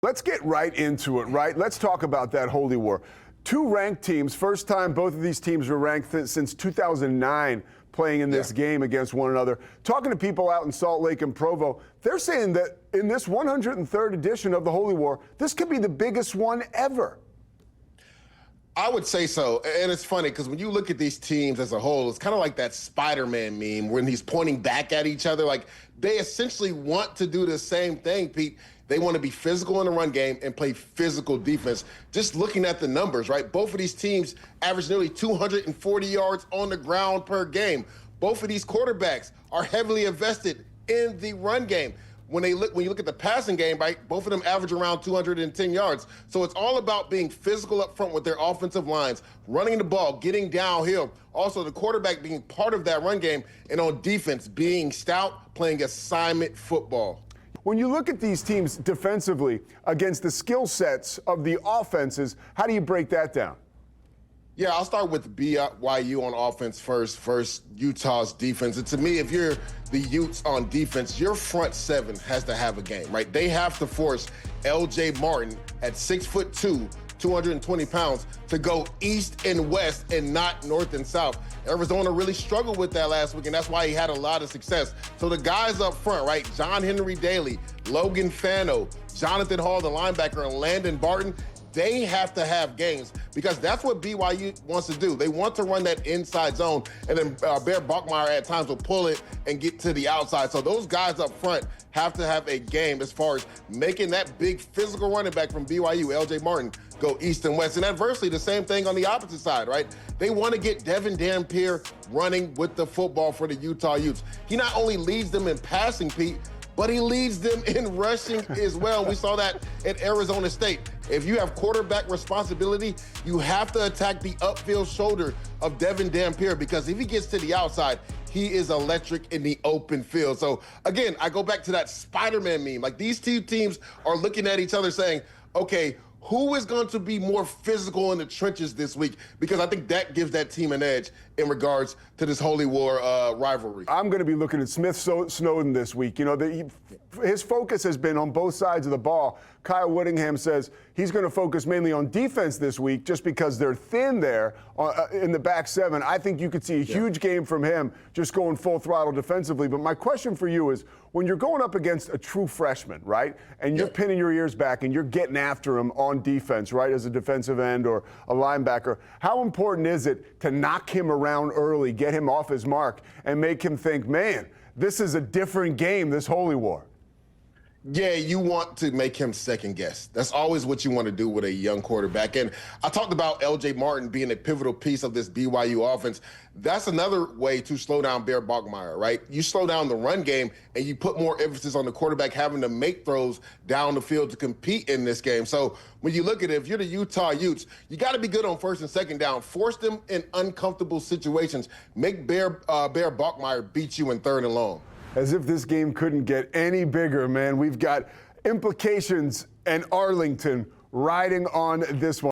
Let's get right into it, right? Let's talk about that holy war. Two ranked teams, first time both of these teams were ranked since 2009 playing in this game against one another. Talking to people out in Salt Lake and Provo, they're saying that in this 103rd edition of the Holy War, this could be the biggest one ever. I would say so. And it's funny because when you look at these teams as a whole, it's kind of like that Spider-Man meme when he's pointing back at each other. Like, they essentially want to do the same thing, Pete. They want to be physical in the run game and play physical defense. Just looking at the numbers, right? Both of these teams average nearly 240 yards on the ground per game. Both of these quarterbacks are heavily invested in the run game. When you look at the passing game, right, both of them average around 210 yards. So it's all about being physical up front with their offensive lines, running the ball, getting downhill. Also, the quarterback being part of that run game, and on defense, being stout, playing assignment football. When you look at these teams defensively against the skill sets of the offenses, how do you break that down? Yeah, I'll start with BYU on offense first Utah's defense. And to me, if you're the Utes on defense, your front seven has to have a game, right? They have to force L.J. Martin at 6'2", 220 pounds, to go east and west and not north and south. Arizona really struggled with that last week, and that's why he had a lot of success. So the guys up front, right, John Henry Daly, Logan Fano, Jonathan Hall, the linebacker, and Landon Barton, they have to have games because that's what BYU wants to do. They want to run that inside zone, and then Bear Bachmeier at times will pull it and get to the outside. So those guys up front have to have a game as far as making that big physical running back from BYU, L.J. Martin, go east and west. And adversely, the same thing on the opposite side, right? They want to get Devin Dampier running with the football for the Utah Utes. He not only leads them in passing, Pete, but he leads them in rushing as well. We saw that at Arizona State. If you have quarterback responsibility, you have to attack the upfield shoulder of Devin Dampier because if he gets to the outside, he is electric in the open field. So, again, I go back to that Spider-Man meme. Like, these two teams are looking at each other saying, okay, who is going to be more physical in the trenches this week? Because I think that gives that team an edge in regards to this Holy War rivalry. I'm going to be looking at Smith Snowden this week. You know, his focus has been on both sides of the ball. Kyle Whittingham says he's going to focus mainly on defense this week just because they're thin there in the back seven. I think you could see a huge game from him just going full throttle defensively. But my question for you is, when you're going up against a true freshman, right, and you're pinning your ears back and you're getting after him on defense, right, as a defensive end or a linebacker, how important is it to knock him around early, get him off his mark, and make him think, man, this is a different game, this Holy War? Yeah, you want to make him second guess. That's always what you want to do with a young quarterback. And I talked about L.J. Martin being a pivotal piece of this BYU offense. That's another way to slow down Bear Bachmeier, right? You slow down the run game and you put more emphasis on the quarterback having to make throws down the field to compete in this game. So when you look at it, if you're the Utah Utes, you got to be good on first and second down. Force them in uncomfortable situations. Make Bear Bachmeier beat you in third and long. As if this game couldn't get any bigger, man. We've got implications and Arlington riding on this one.